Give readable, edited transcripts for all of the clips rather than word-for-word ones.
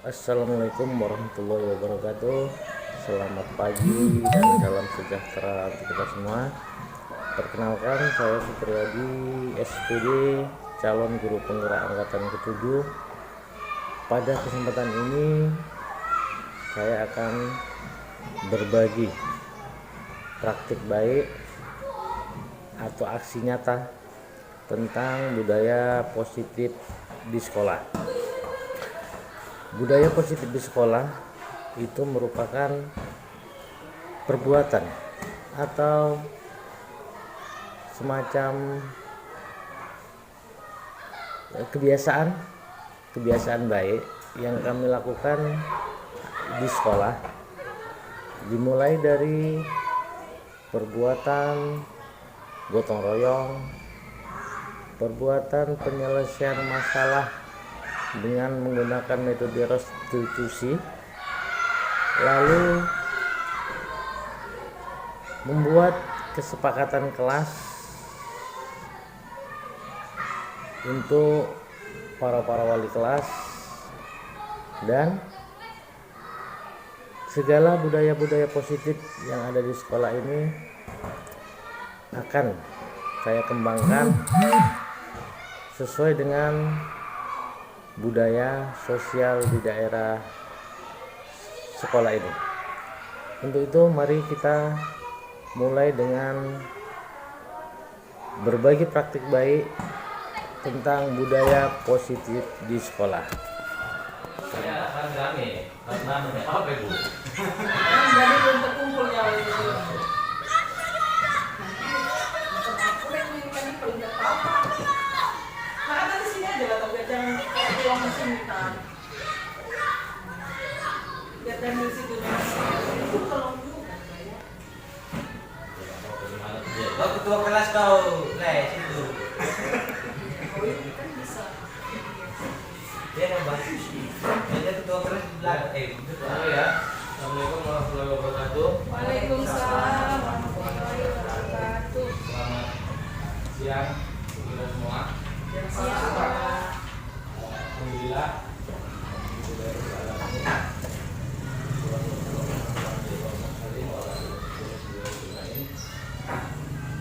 Assalamualaikum warahmatullahi wabarakatuh. Selamat pagi dan salam sejahtera untuk kita semua. Perkenalkan, saya Supriyadi, SPD, calon guru penggerak angkatan ke-7. Pada kesempatan ini saya akan berbagi praktik baik atau aksi nyata tentang budaya positif di sekolah. Budaya positif di sekolah itu merupakan perbuatan atau semacam kebiasaan baik yang kami lakukan di sekolah, dimulai dari perbuatan gotong royong, perbuatan penyelesaian masalah dengan menggunakan metode restitusi, lalu membuat kesepakatan kelas untuk para wali kelas, dan segala budaya-budaya positif yang ada di sekolah ini akan saya kembangkan sesuai dengan budaya sosial di daerah sekolah ini. Untuk itu mari kita mulai dengan berbagi praktik baik tentang budaya positif di sekolah. Saya akan rame karena apa Ibu? Jadi belum terkumpul ya itu. Nah, di sini aja lah, tapi jangan pulang ke sini kan. Biar dan di situ itu tolong juga ya. Kau ketua kelas kau, les itu. Oh itu kan bisa. Dia nambah. Dia ketua kelas di belakang. Betul ya. Assalamualaikum warahmatullahi wabarakatuh. Waalaikumsalam warahmatullahi wabarakatuh. Selamat siang kita semua. Siap. Alhamdulillah.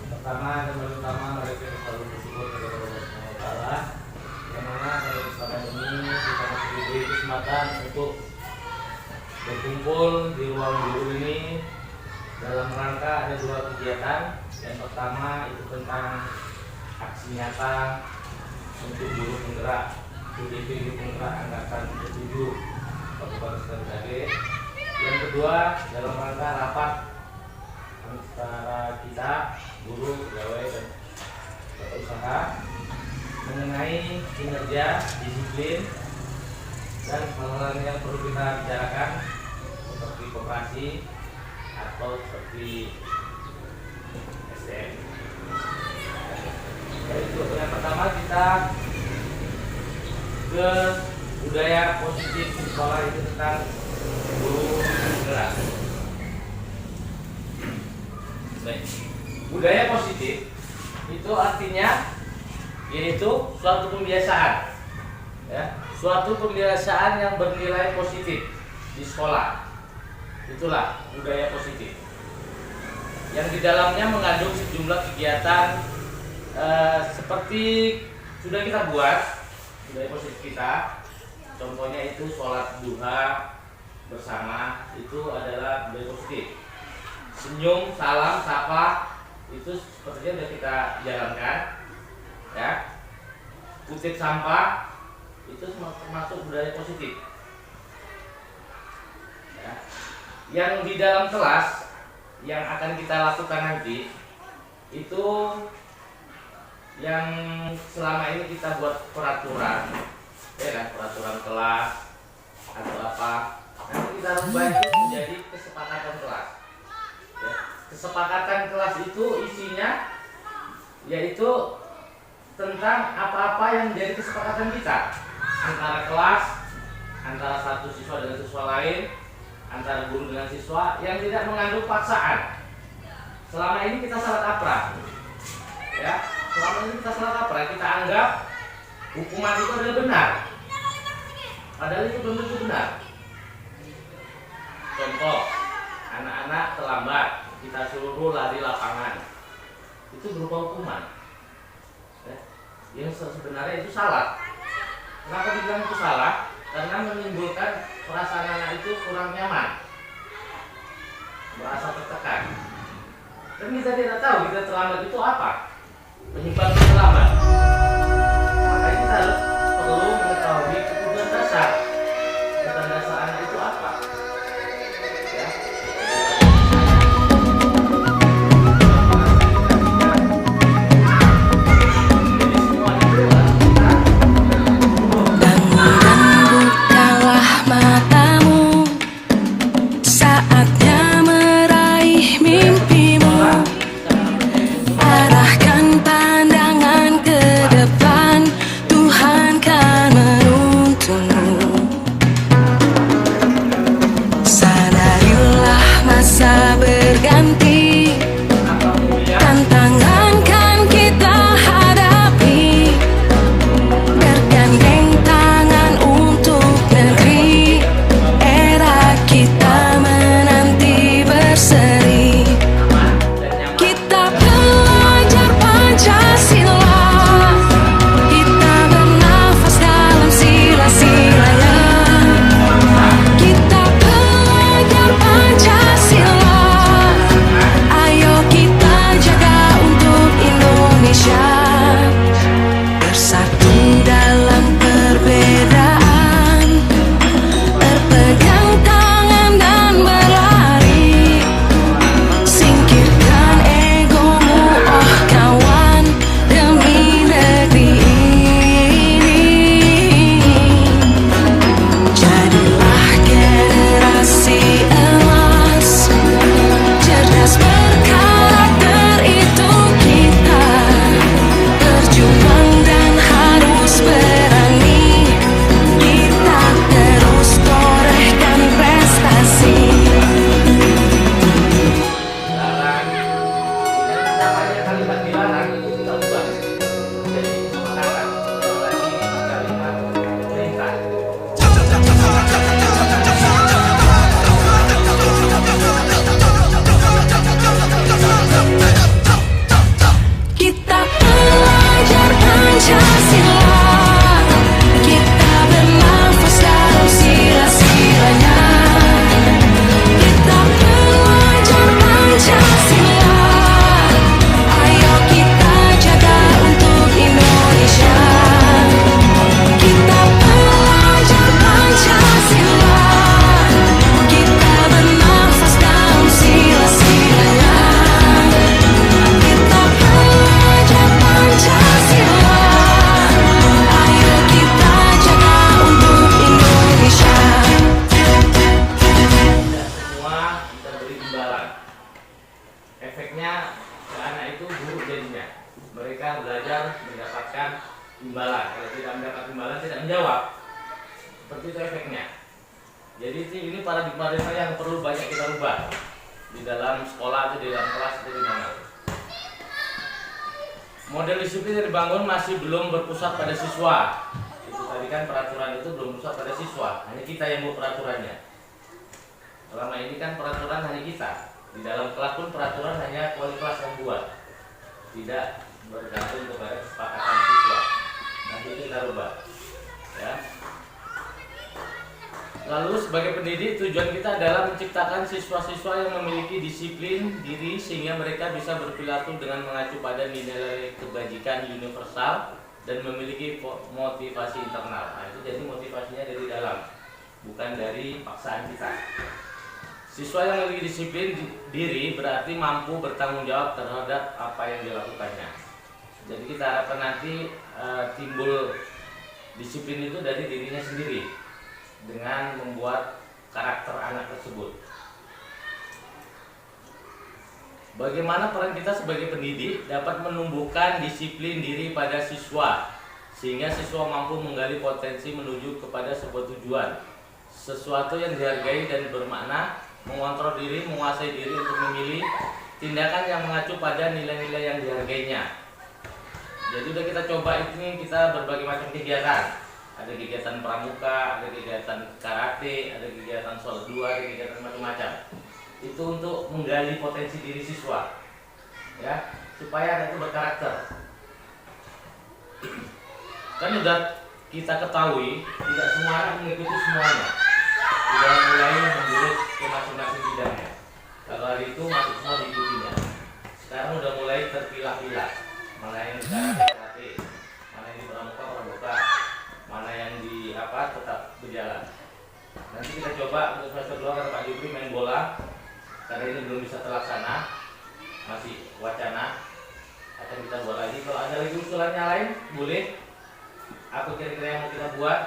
Pertama dan utama mari kita selalu bersyukur kepada Allah Subhanahu wa taala yang mana pada kesempatan ini kita masih diberi kesempatan untuk berkumpul di ruang guru ini dalam rangka ada dua kegiatan. Yang pertama itu tentang aksi nyata untuk guru penggerak UDP guru penggerak angkatan ke-7 Kabupaten Sukabumi. Yang kedua dalam rangka rapat antara kita guru, pegawai dan bapak usaha mengenai kinerja, disiplin dan hal-hal yang perlu kita bicarakan seperti koperasi atau seperti SDM. Itu yang pertama kita ke budaya positif di sekolah itu tentang guru penggerak. Baik. Budaya positif itu artinya yaitu suatu pembiasaan, ya, suatu pembiasaan yang bernilai positif di sekolah. Itulah budaya positif yang di dalamnya mengandung sejumlah kegiatan seperti sudah kita buat budaya positif kita. Contohnya itu sholat duha bersama, itu adalah budaya positif. Senyum, salam, sapa itu sepertinya sudah kita jalankan, ya. Kutip sampah itu termasuk budaya positif, ya. Yang di dalam kelas yang akan kita lakukan nanti itu yang selama ini kita buat peraturan, ya kan, peraturan kelas atau apa, nanti kita rubah itu menjadi kesepakatan kelas. Kesepakatan kelas itu isinya yaitu tentang apa-apa yang menjadi kesepakatan kita antara kelas, antara satu siswa dengan siswa lain, antara guru dengan siswa, yang tidak mengandung paksaan. Selama ini kita salah kaprah, ya. Selama ini kita salah kaprah, kita anggap hukuman itu adalah benar. Padahal itu belum tentu benar. Contoh, anak-anak terlambat, kita suruh lari lapangan, itu berupa hukuman. Ya, yang sebenarnya itu salah. Kenapa dibilang itu salah? Karena menimbulkan perasaan anak itu kurang nyaman, merasa tertekan. Dan kita tidak tahu kita terlambat itu apa, penyebab terlambat. Maka kita harus perlu mengetahui kebutuhan dasar. Kebutuhan dasar anak itu apa? Ya. Jadi semua itu adalah kita Bangun dan bukalah matamu, saatnya meraih mimpimu. Arahkan pandangan ke depan, Tuhan kan menuntunmu. Sadarilah masa berganti, tantangan kan kita hadapi. Bergandeng tangan untuk negeri, era kita menanti berseri. Kita belajar Pancasila, kita bernafas dalam sila-silanya. Kita belajar Pancasila, ayo kita jaga untuk Indonesia. Bersatu dalam perbedaan, berpegang tangan dan berlari. Singkirkan egomu, oh kawan, demi negeri ini. Jadilah generasi emas, cerdas berkarakter itu kita. Berjuang dan harus berani, kita terus torehkan prestasi. dilarang. Dan namanya kalimat dilarang itu kita ubah jadi kesepakatan, apalagi kalimat perintah. Kita belajar Pancasila, kita bernafas dalam sila-silanya. Kita belajar Pancasila, ayo kita jaga untuk Indonesia. Kita belajar Pancasila, kita bernafas dalam sila-silanya. Kita belajar Pancasila, ayo kita jaga untuk Indonesia. Tidak semua kita beri imbalan. Efeknya ke anak itu buruk jadinya. Mereka belajar mendapatkan imbalan. Kalau tidak mendapat imbalan, tidak menjawab. Seperti itu efeknya. Jadi ini paradigma yang perlu banyak kita rubah di dalam sekolah atau di dalam kelas atau di mana. Model disiplin yang dibangun masih belum berpusat pada siswa. Itu tadi kan peraturan itu belum berpusat pada siswa. Hanya kita yang buat peraturannya. Selama ini kan peraturan hanya kita. Di dalam kelas pun peraturan hanya wali kelas yang buat. Tidak bergantung kepada kesepakatan siswa. Nanti kita rubah. Ya. Lalu sebagai pendidik tujuan kita adalah menciptakan siswa-siswa yang memiliki disiplin diri sehingga mereka bisa berperilaku dengan mengacu pada nilai kebajikan universal dan memiliki motivasi internal. Nah, itu jadi motivasinya dari dalam, bukan dari paksaan kita. Siswa yang memiliki disiplin diri berarti mampu bertanggung jawab terhadap apa yang dilakukannya. Jadi kita harapkan nanti timbul disiplin itu dari dirinya sendiri dengan membuat karakter anak tersebut. Bagaimana peran kita sebagai pendidik dapat menumbuhkan disiplin diri pada siswa sehingga siswa mampu menggali potensi menuju kepada sebuah tujuan, sesuatu yang dihargai dan bermakna, mengontrol diri, menguasai diri untuk memilih tindakan yang mengacu pada nilai-nilai yang dihargainya. Jadi udah kita coba ini, kita berbagai macam kegiatan. ada kegiatan pramuka, ada kegiatan karate, ada kegiatan sholat dua, ada kegiatan macam-macam. Itu untuk menggali potensi diri siswa, ya, supaya anak itu berkarakter. Kan udah kita ketahui, tidak semua anak mengikuti semuanya. Sudah mulai menjurus ke masing-masing bidangnya. Kalau hari itu masuk semua diikutinya. Sekarang udah mulai terpilah-pilah, mana yang di karate, mana yang di pramuka, mana yang di apa tetap berjalan. Nanti kita coba untuk semester 2 kata Pak Jupri main bola, karena ini belum bisa terlaksana, masih wacana. Akan kita buat lagi. Kalau ada lagi usulannya lain, boleh. Apa kira-kira yang mau kita buat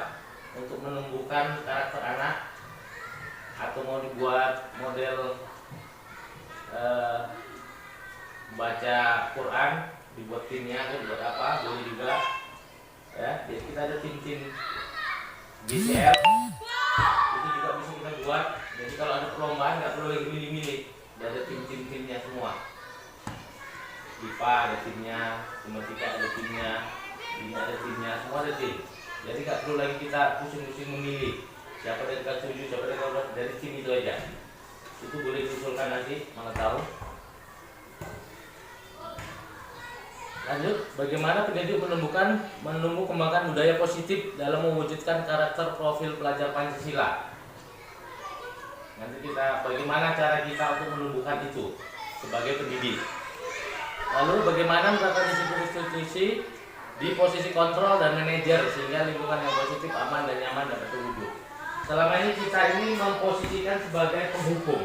untuk menumbuhkan karakter anak, atau mau dibuat model baca Quran, dibuat timnya atau dibuat apa, boleh juga, ya. Jadi kita ada tim-tim BCL, itu juga bisa kita buat. Jadi kalau ada perlombaan nggak perlu lagi milih-milih, udah ada tim-timnya semua. IPA ada timnya, matematika ada timnya, ini ada timnya, semua ada tim. Jadi nggak perlu lagi kita pusing-pusing memilih siapa yang kita setuju, siapa yang kita buat, dari tim itu aja. Itu boleh diusulkan nanti, mana tahu. Lanjut, bagaimana pendidik menumbuh kembangkan budaya positif dalam mewujudkan karakter profil pelajar Pancasila. Nanti kita, bagaimana cara kita untuk menumbuhkan itu sebagai pendidik. Lalu bagaimana melakukan institusi di posisi kontrol dan manajer sehingga lingkungan yang positif, aman dan nyaman dapat terwujud. Selama ini kita ini memposisikan sebagai penghukum.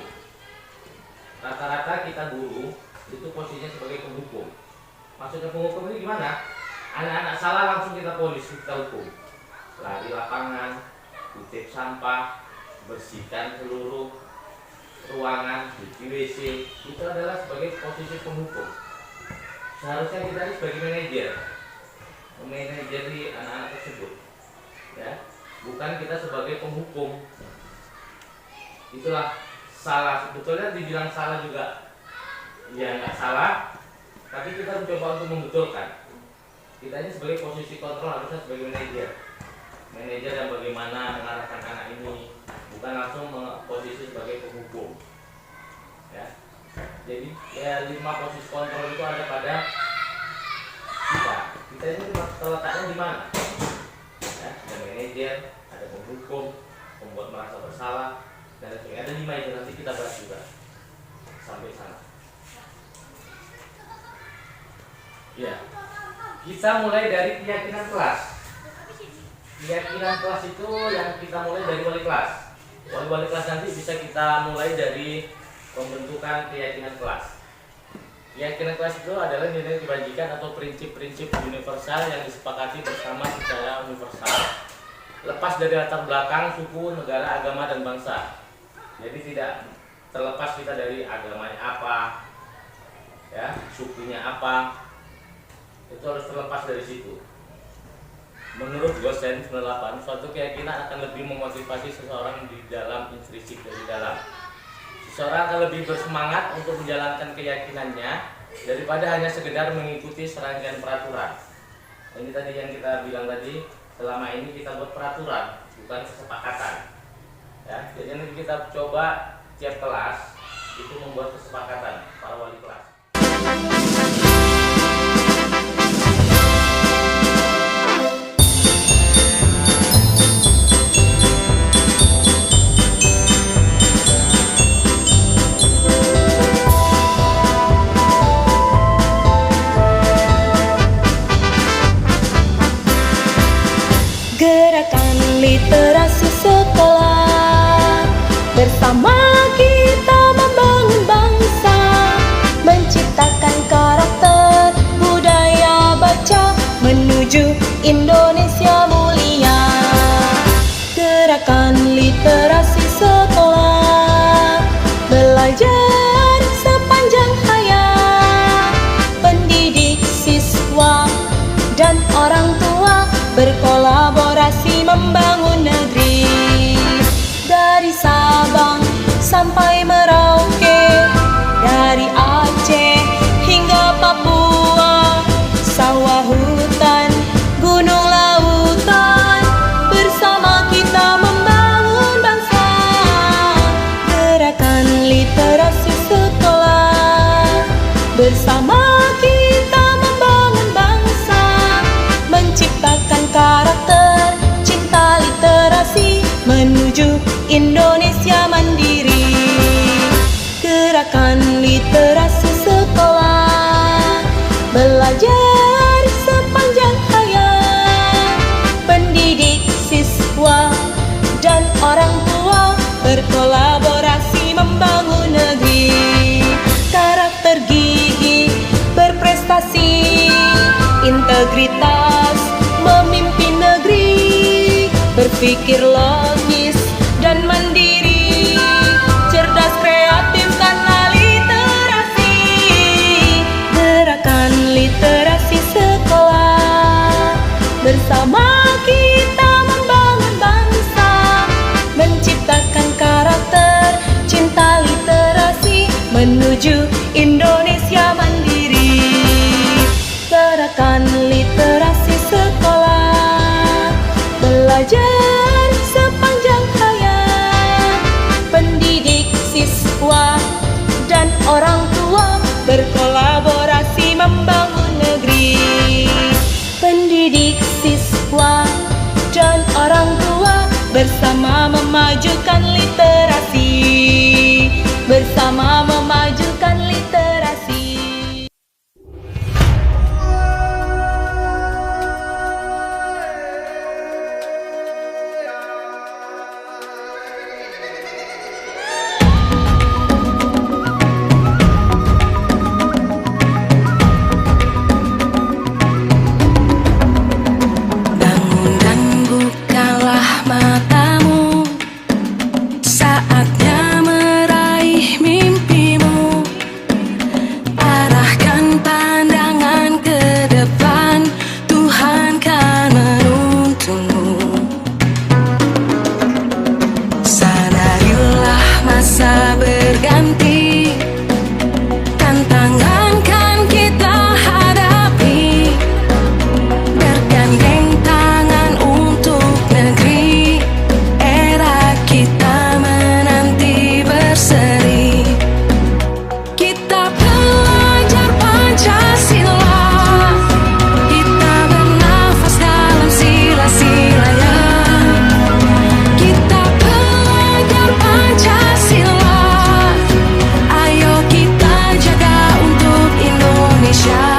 Rata-rata kita guru itu posisinya sebagai penghukum. Maksudnya penghukum ini gimana? Anak-anak salah langsung kita polis, kita hukum. Lari lapangan, kutip sampah, bersihkan seluruh ruangan, cuci WC. Itu adalah sebagai posisi penghukum. Seharusnya kita ini sebagai manajer, memanajeri anak-anak tersebut, ya, bukan kita sebagai penghukum. Itulah salah. Sebetulnya dibilang salah juga, ya nggak salah, tapi kita mencoba untuk membetulkan. Kita ini sebagai posisi kontrol harusnya sebagai manajer yang bagaimana mengarahkan anak ini, bukan langsung posisi sebagai penghukum, ya. Jadi ya 5 posisi kontrol itu ada pada kita. Kita ini terletaknya di mana? Ya, ada manajer, ada penghukum, pembuat merasa bersalah, dan sebagainya. Ada 5 itu, nanti kita bahas juga sampai sana. Ya, kita mulai dari keyakinan kelas. Keyakinan kelas itu yang kita mulai dari wali kelas. Wali kelas nanti bisa kita mulai dari pembentukan keyakinan kelas. Keyakinan kelas itu adalah nilai kebajikan atau prinsip-prinsip universal yang disepakati bersama secara universal, lepas dari latar belakang, suku, negara, agama, dan bangsa. Jadi tidak terlepas kita dari agamanya apa, ya, sukunya apa, itu harus terlepas dari situ. Menurut Gosen 98, suatu keyakinan akan lebih memotivasi seseorang di dalam intrinsik dari dalam. Seseorang akan lebih bersemangat untuk menjalankan keyakinannya daripada hanya sekedar mengikuti serangkaian peraturan. Ini tadi yang kita bilang tadi, selama ini kita buat peraturan, bukan kesepakatan. Ya, jadi nanti kita coba tiap kelas itu membuat kesepakatan para wali kelas. Gerakan literasi sekolah, bersama kita membangun bangsa, menciptakan karakter budaya baca menuju Indonesia mulia. Gerakan literasi sekolah, belajar sepanjang hayat, pendidik, siswa, dan orang tua berkolaborasi membangun negeri. Dari Sabang sampai Merauke, dari Aceh hingga Papua, sawah hutan, gunung lautan, berpikir logis dan mandiri, cerdas kreatif karena literasi. Gerakan literasi sekolah, bersama kita membangun bangsa, menciptakan karakter cinta literasi menuju Indonesia mandiri. Gerakan literasi sekolah, belajar sepanjang hayat, pendidik, siswa, dan orang tua berkolaborasi membangun negeri. Pendidik, siswa, dan orang tua bersama memajukan literasi, bersama memajukan literasi. Bangun dan bukalah matamu, saatnya meraih mimpimu. Arahkan pandangan ke depan, Tuhan kan menuntunmu. Sadarilah masa berganti, tantangan kan kita hadapi. Bergandeng tangan untuk negeri, era kita menanti berseri. Kita belajar Pancasila, kita bernafas dalam sila-silanya. Kita belajar Pancasila, ayo kita jaga untuk Indonesia.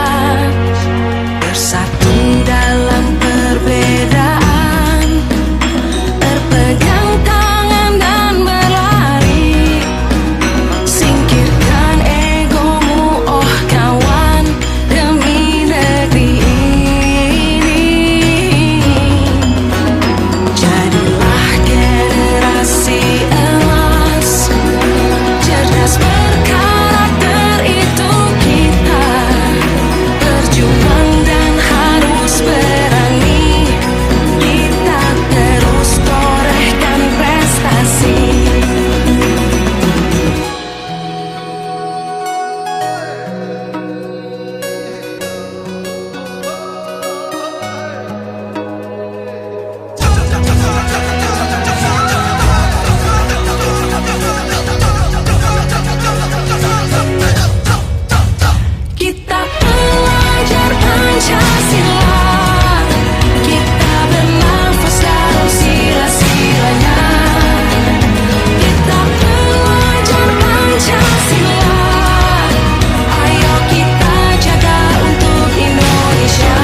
Bersatu dalam perbedaan, berpegang tangan dan berlari. Singkirkan egomu, oh kawan, demi negeri ini. Jadilah generasi emas, cerdas berkarakter itu kita. Berjuang dan harus berani, kita terus torehkan prestasi. Kita belajar Pancasila, kita bernafas dalam sila-silanya. Kita belajar Pancasila, ayo kita jaga untuk Indonesia.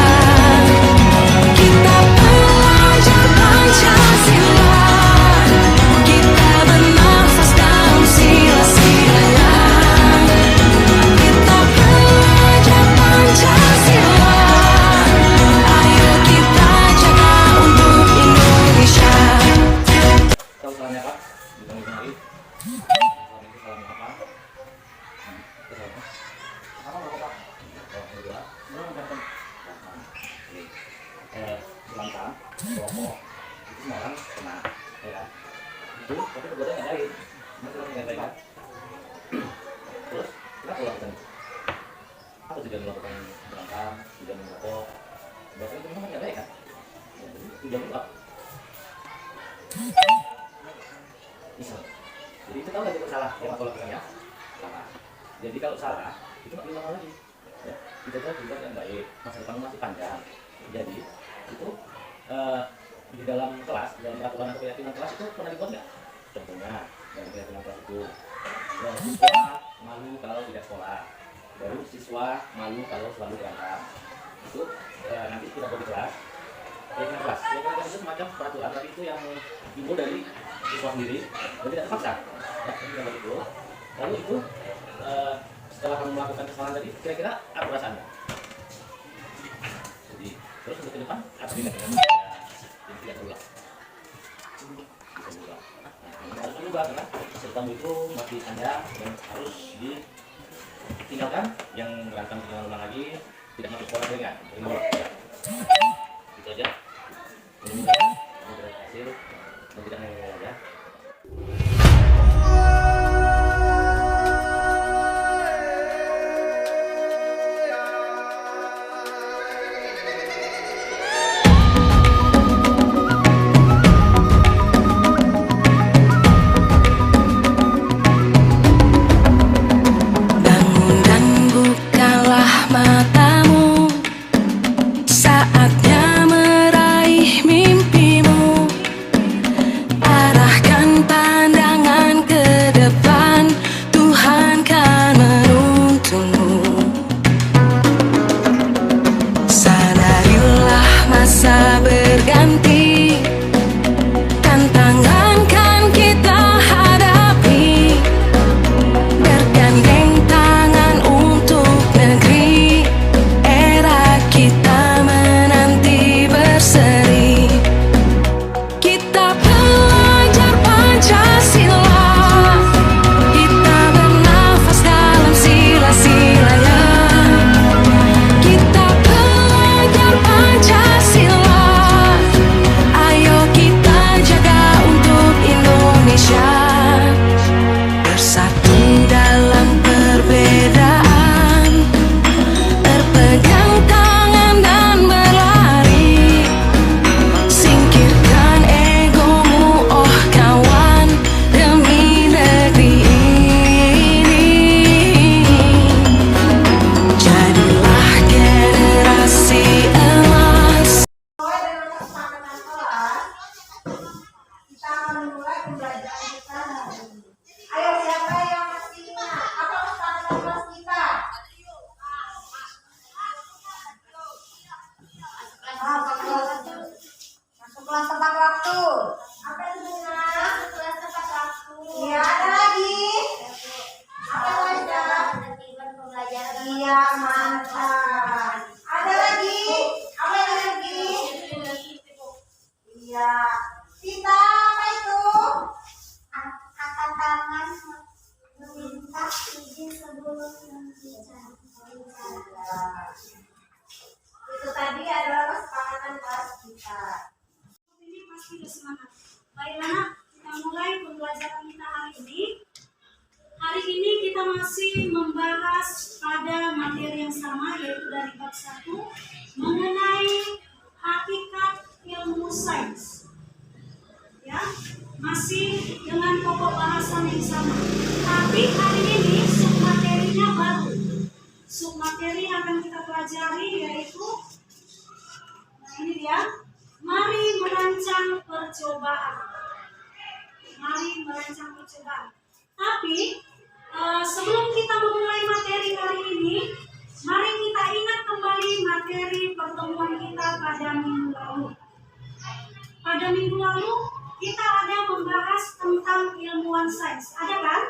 Kita belajar Pancasila, kita bernafas dalam sila-silanya. Kita belajar Pancasila, ayo kita jaga untuk Indonesia. Tahu salahnya Pak? Ditanya lagi. Salahnya itu salahnya apa? Itu salahnya. Apa nggak Pak? Oh, ini dua. Belum datang. Selangkah, rokok, itu semua orang kena, ya kan? Itu, tapi perbuatan nggak lain. Mereka lakukan baik kan? Terus, kenapa lakukan itu? Apa tujuan melakukan selangkah, tujuan merokok? Berarti itu memang nggak baik kan? Ya, jadi tujuan itu apa? Iseng. Jadi itu tahu nggak itu salah yang aku lakukan ya? Salah. Jadi kalau salah itu nggak diulang lagi. Ya, kita tahu tujuan yang baik, masa depan masih panjang. Jadi itu di dalam kelas, dalam aturan atau keyakinan kelas itu pernah dibuat nggak? Contohnya dalam keyakinan kelas itu, siswa malu kalau tidak sekolah, baru siswa malu kalau selalu berantem. Itu nanti kita buat di kelas. Keyakinan kelas itu semacam peraturan, tapi itu yang timbul dari siswa sendiri dan tidak terpaksa. Ya, ini itu. Lalu itu setelah kamu melakukan kesalahan tadi, kira-kira apa perasaannya? Jadi terus untuk ke depan apa tindakan? Jadi tidak terulang. pula karena sertamu itu masih panjang dan harus ditinggalkan. Yang merancang ulang lagi tidak masuk sekolah dengan itu aja. Mudah-mudahan berhasil dan tidak ngomong ya. Bangun dan bukalah matamu, saatnya meraih mimpimu. Arahkan pandangan ke depan, Tuhan kan menuntunmu. Sadarilah masa berganti, tantangan kan kita hadapi. Bergandeng tangan untuk negeri, era kita menanti berseri. Kita belajar Pancasila, kita bernafas dalam sila-silanya. Kita belajar Pancasila, ayo kita jaga untuk Indonesia. Bersatu dalam perbedaan, berpegang tangan dan berlari. Singkirkan egomu, oh kawan, demi negeri ini. Jadilah generasi emas. Mulai dengan kesepakatan kelas, kita akan memulai pembelajaran kita hari ini. Ayo siapa yang masih ingat apa kesepakatan kelas kita? Masuk kelas tepat waktu. Apa itu benar? Masuk kelas tepat waktu. Iya, ada lagi. Apa saja? Iya, mantap. Ada lagi? Apa yang lagi? Iya. Kita apa itu? Angkat tangan meminta izin sebelum berbicara. Itu tadi adalah kesepakatan kelas kita. Ini pasti bersemangat. Bagaimana kita mulai pembelajaran kita hari ini? Hari ini kita masih membahas pada materi yang sama, yaitu dari bab 1 mengenai hakikat ilmu sains. Ya, masih dengan pokok bahasan yang sama. Tapi hari ini submaterinya baru. Submateri yang akan kita pelajari yaitu, nah ini dia, mari merancang percobaan. Mari merancang percobaan. Tapi sebelum kita memulai materi hari ini, mari kita ingat kembali materi pertemuan kita pada minggu lalu. Pada minggu lalu kita ada membahas tentang ilmuwan sains, ada kan?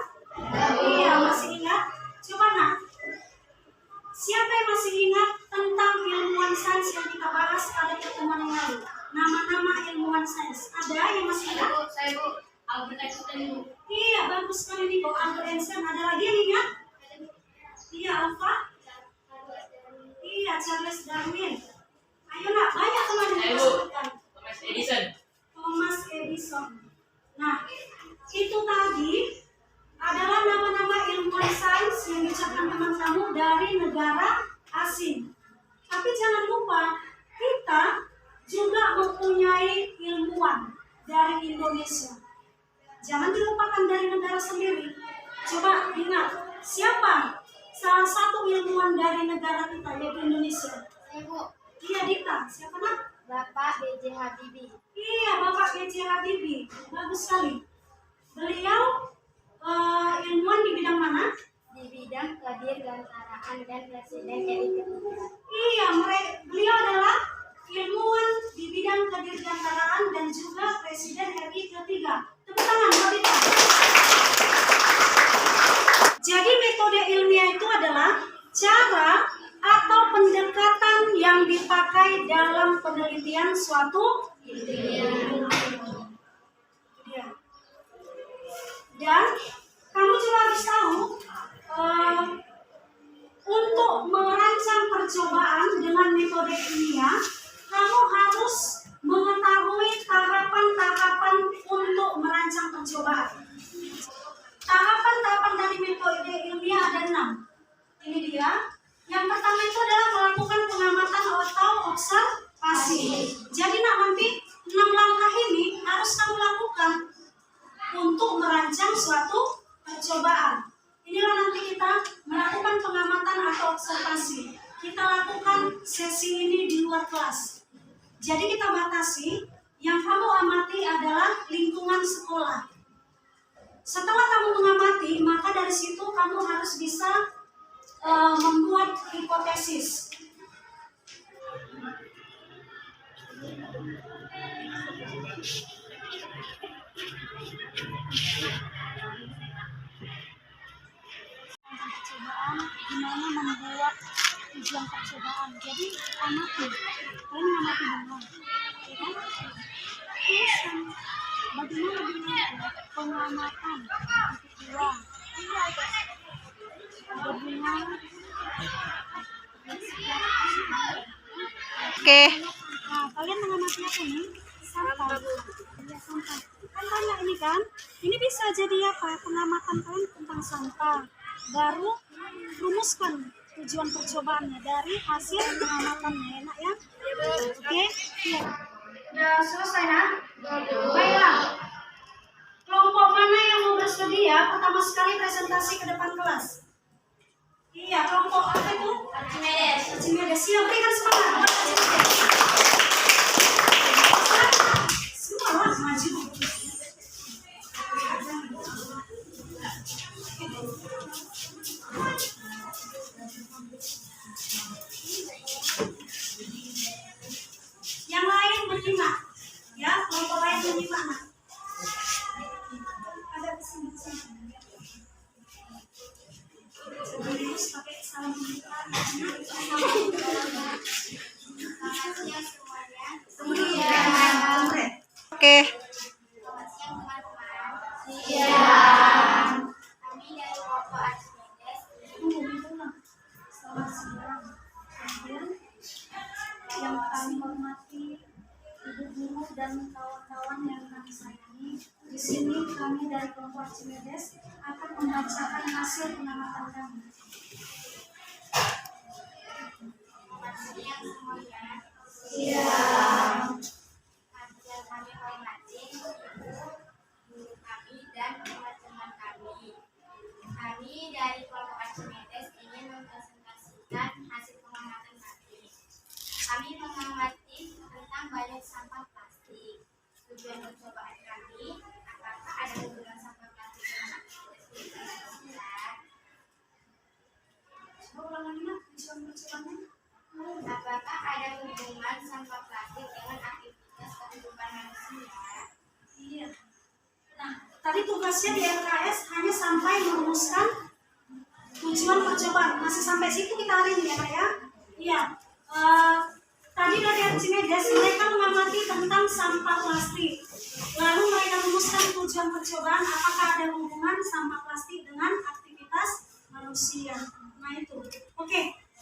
Iya, masih ingat? Coba nak, siapa yang masih ingat tentang ilmuwan sains yang kita bahas pada pertemuan yang lalu? Nama-nama ilmuwan sains, ada yang masih ingat? Saya Bu, Albert Einstein Bu. Iya, bagus sekali nih Bu, Albert Einstein. Ada lagi yang ingat? Iya, Alpha? Iya, Charles Darwin. Ayo nak, banyak teman yang kita sebutkan. Thomas Edison. Thomas Edison. Nah, itu tadi adalah nama-nama ilmuwan sains yang diucapkan teman kamu dari negara asing. Tapi jangan lupa, kita juga mempunyai ilmuwan dari Indonesia. Jangan dilupakan dari negara sendiri. Coba ingat, siapa salah satu ilmuwan dari negara kita, yaitu Indonesia? Saya Bu, Iya, Dita. Siapa nak? Bapak B.J. Habibie. Iya, Bapak B.J. Habibie. Bagus sekali. Beliau ilmuwan di bidang mana? Di bidang kedirgantaraan dan presiden RI ketiga. Iya, beliau adalah ilmuwan di bidang kedirgantaraan dan juga presiden RI ketiga. Tepuk tangan buat Dita. Jadi metode ilmiah itu adalah cara atau pendekatan yang dipakai dalam penelitian suatu ilmu. Iya. sekolah. Setelah kamu mengamati, maka dari situ kamu harus bisa membuat hipotesis. Percobaan, gimana membuat tujuan percobaan. Jadi amati, kalian mengamati dulu, ya kan? Terus bagaimana dengan pengamatan kedua? Bagaimana? Oke. Nah, kalian mengamati apa nih? Sampah. Ya, sampah. Kan banyak ini kan? Ini bisa jadi apa? Pengamatan kalian tentang sampah. Baru rumuskan tujuan percobaannya dari hasil pengamatannya. Enak ya? Oke? Iya. Udah selesai nah? Baiklah. Kelompok mana yang mau bersedia pertama sekali presentasi ke depan kelas? Iya, kelompok apa itu? Archimedes. Archimedes. Siap, berikan semangat. Semua lah maju. Yang lain menyimak, ya, kelompok lain menyimak. Nah. Ada kesini. Terus pakai salam Oke. Yang kami hormati ibu guru dan kawan-kawan yang kami sayangi, di sini kami dari kelompok Archimedes akan membacakan hasil pengamatan kami. Siang. Yang kami hormati guru kami dan teman-teman kami. Kami dari kelompok Archimedes ingin mempresentasikan hasil pengamatan kami. Kami mengamati tentang banyak sampah plastik. Tujuan percobaan kami, apakah ada hubungan sampah plastik dengan aktivitas sosial? Coba ulang lagi nak, tujuan percobaannya. Apakah ada hubungan sampah plastik dengan aktivitas kehidupan manusia? Iya. Nah, tadi tugasnya di LKS hanya sampai merumuskan tujuan percobaan. Masih sampai situ kita hari ini ya, Kak ya? Iya. Tadi dari Archimedes mereka mengamati tentang sampah plastik. Lalu mereka rumuskan tujuan percobaan apakah ada hubungan sampah plastik dengan aktivitas manusia. Nah itu. Oke.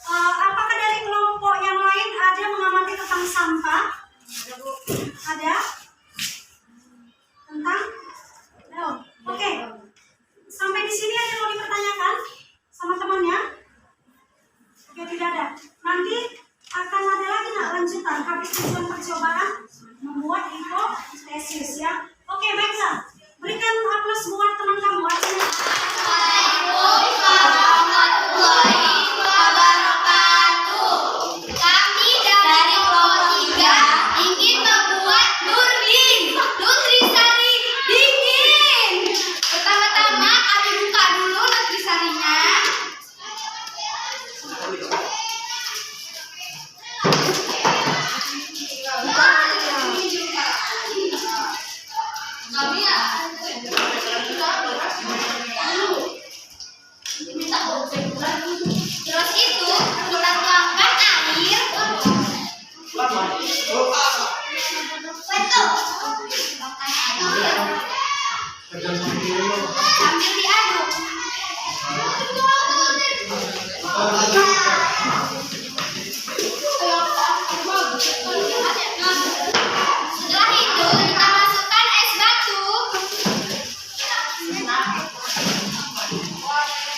Apakah dari kelompok yang lain ada mengamati tentang sampah? Ada Bu. Ada? Tentang? No. Oke. Sampai di sini ada yang mau dipertanyakan sama temannya? Oke, tidak ada. Nanti akan ada lagi nak lanjutan habis tujuan percobaan membuat hipotesis ya. Oke, baiklah. Berikan aplaus buat teman kamu. Kami dari kelompok 3 ingin membuat nutrisari dingin. Pertama-tama kami buka dulu nutrisarinya. Terus itu kita tuangkan air. Sambil diaduk. Setelah itu kita masukkan es batu.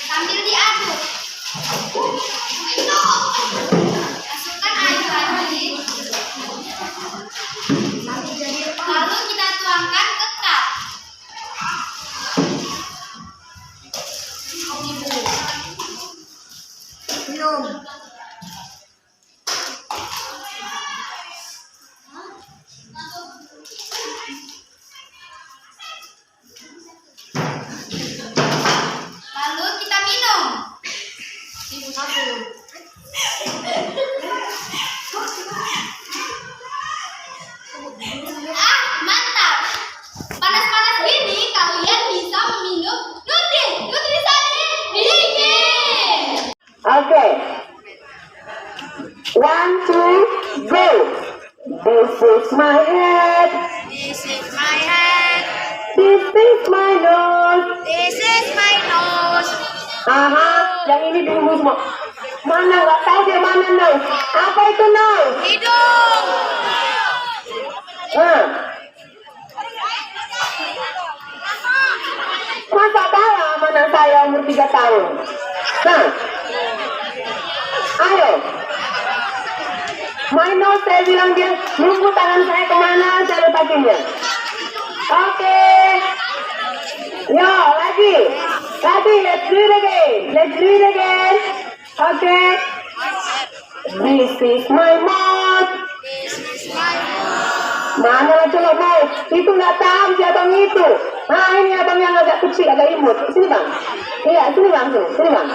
Sambil diaduk. Masukkan air lagi. Lalu kita tuangkan ke cup. my head. This is my head. This is my nose. This is my nose. Aha, yang ini dulu semua. Mana nggak tahu dia mana nose? Apa itu nose? Hidung. Masa kalah mana saya umur 3 tahun? Ayo. My nose, saya bilang dia, nunggu tangan saya kemana, saya letakinnya. Oke. Yo, lagi, let's do it again. Oke. This is my mouth. Mana coba mau? Itu nggak tahu si abang itu. Nah ini abang yang agak kecil, agak imut. Sini bang. Iya, sini bang, sini bang.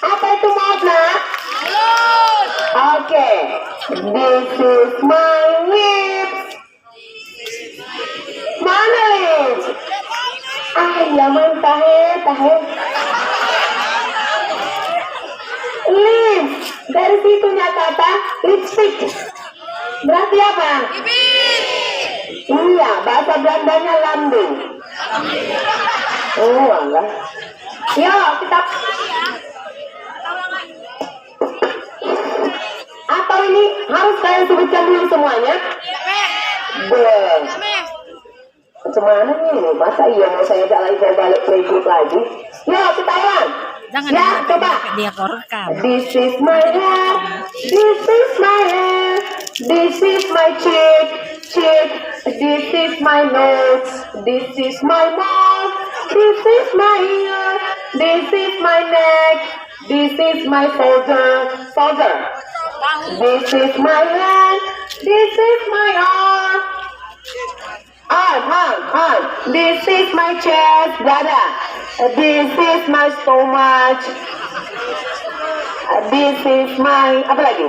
Apa itu mouth nak? Oke. This is my lips. Mana lips? Ya main tahe. Lips. Dari situnya kata lipstick. Berarti apa? Iya, bahasa Belandanya lambung. Oh, Allah. Yo, kita. Atau ini harus kalian sebutkan dulu semuanya? Belum. Macam mana nih? Masa iya mau saya balik playgroup lagi? Yo, ketahuan. Ya, coba. Dia korekam. This is my hair. This is my hair. This is my cheek. This is my nose. This is my mouth. This is my ear. This is my neck. This is my shoulder. This is my hand. This is my arm. This is my chest, dada. This is my stomach. This is my, apa lagi?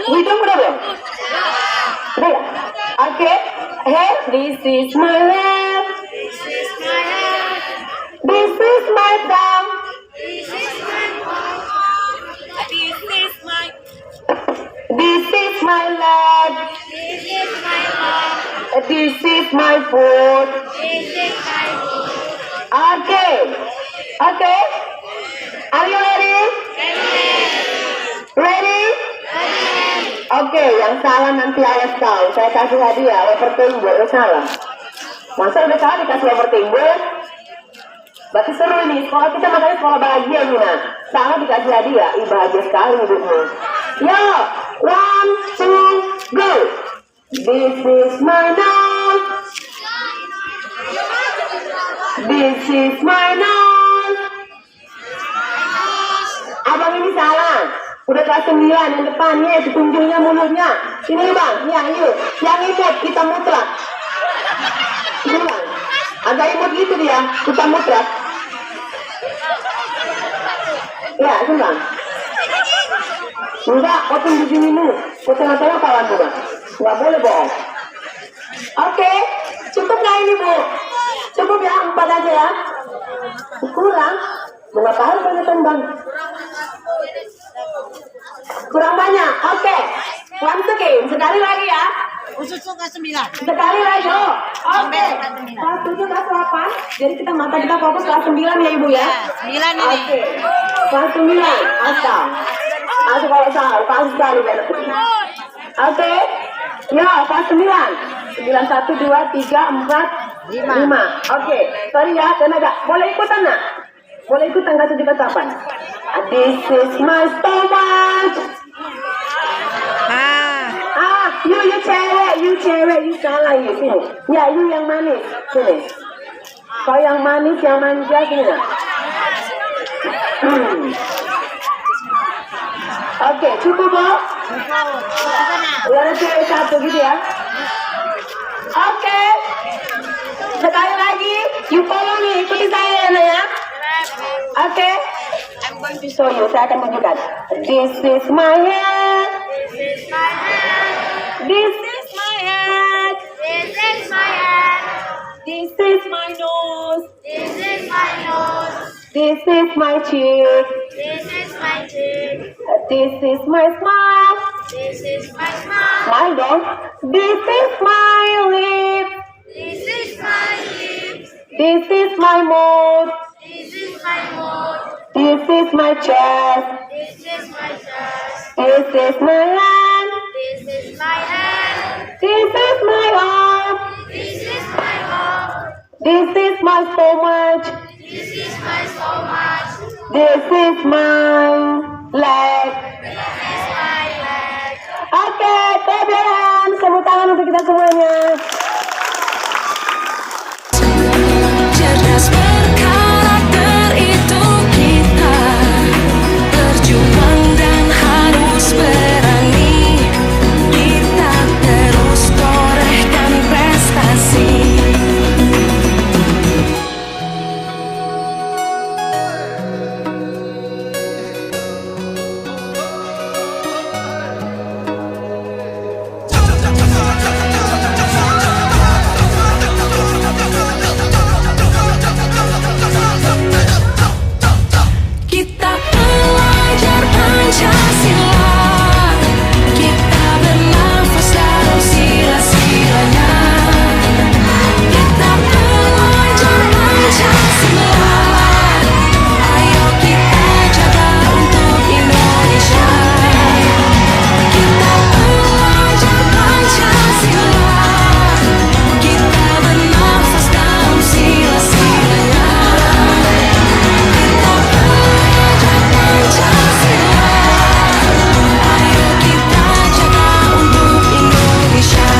Hidung udah belum? Udah ya? Oke. Head. This is my head. This is my thumb. This is my leg. This is my foot. Okay. Are you ready? Ready? Oke, yang salah nanti ayah tahu. Saya kasih hadiah, overthink buat salah. Masa udah salah dikasih overthink buat? Berarti seru ini, sekolah kita makanya sekolah bahagia nih nah. Salah dikasih hadiah, bahagia sekali hidupmu. Yo, 1, 2, go. This is my nose. This is my nose. Abang ini salah. Udah kelas 9 yang depannya, ditunjuknya mulutnya. Sini bang, yuk. Yang imut kita mutlak. Sini bang. Agak imut gitu dia, kita mutlak. Ya, sini bang. Enggak, potong di sini dulu. Potong-potong kawan bang. Nggak boleh bohong. Oke, cukup nggak ini bu? Cukup ya, 4 aja ya. Kurang? Mau ngapain banyak bang? Kurang banyak. Oke. Once again, sekali lagi ya. Susu ke 9. Sekali lagi. Oke. Kelas 7, kelas 8. Jadi kita mata kita fokus kelas 9 ya ibu ya. 9 ini. Oke. Kelas 9. Asal kalau salah, pasti sekali kan. Oke. Ya, kelas 9. 9, 1, 2, 3, 4, 5. Oke. Sorry ya, tenaga. Boleh ikutan nak? Boleh ikutan kasih juga kapan? This is my stomach. You cewek, you salah you sini. Ya, you yang manis sini. Kau yang manis, yang manja sini nak. Oke, cukup bu. Yang cewek 1 gitu ya. Oke. Sekali lagi, you follow me, ikuti saya ya. Oke. I'm going to show you. Saya akan tunjukkan. This is my head. This is my head. This is my head. This is my head. This is my nose. This is my nose. This is my cheek. This is my chin. This is my smile. This This is my mouth. Smile dong. This is my lips. This is my lips. This is my mouth. This is my mouth. This is my chest. This is my chest. This is my hand. This is my hand. This is my arm. This is my arm. This is my stomach. This is my stomach. This is my leg. This is my leg. Oke, TBM. Tepuk tangan untuk kita semuanya. Cerdas berkarakter itu kita, berjuang dan harus berani. Kita terus torehkan prestasi. Kita belajar Pancasila, kita bernafas dalam sila-silanya. Kita belajar Pancasila, ayo kita jaga untuk Indonesia. Kita belajar Pancasila, kita bernafas dalam sila-silanya. Kita belajar Pancasila, ayo kita jaga untuk Indonesia.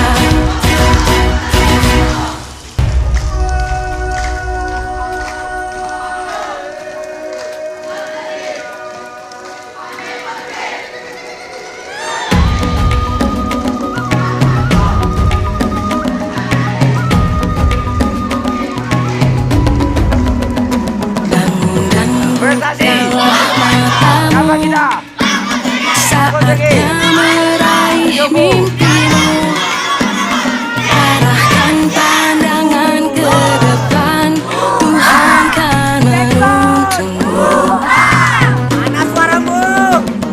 Bangun dan bukalah matamu, saatnya meraih mimpimu. Arahkan pandangan ke depan, Tuhan kan menuntunmu. Mana suaramu?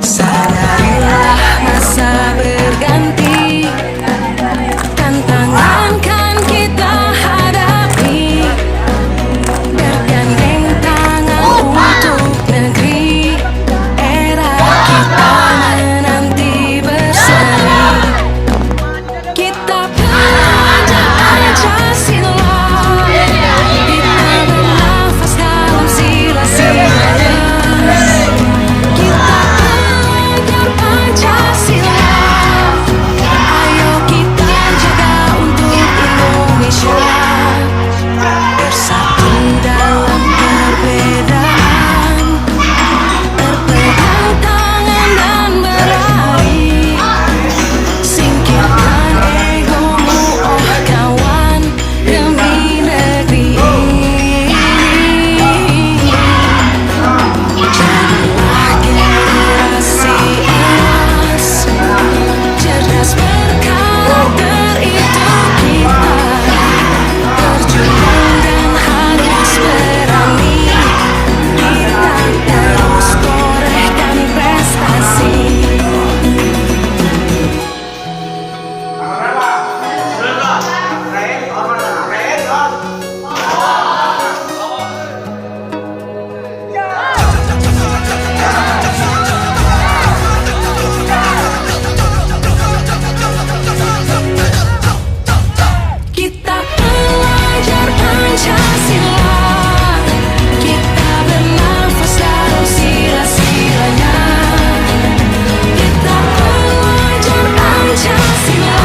Sadarilah masa berganti, tantangan kan kita hadapi. Bergandeng tangan untuk negeri, era kita menanti berseri. Kita belajar Pancasila, kita bernafas dalam sila-silanya. Kita belajar Pancasila, ayo kita jaga untuk Indonesia. Bersatu dalam perbedaan, berpegang tangan dan berlari. Singkirkan egomu, oh kawan, demi negeri ini. Jadilah generasi emas, cerdas berkarakter itu kita, berjuang dan harus berani. Kita terus torehkan prestasi. Kita belajar Pancasila, kita bernafas dalam sila-silanya. Kita belajar Pancasila,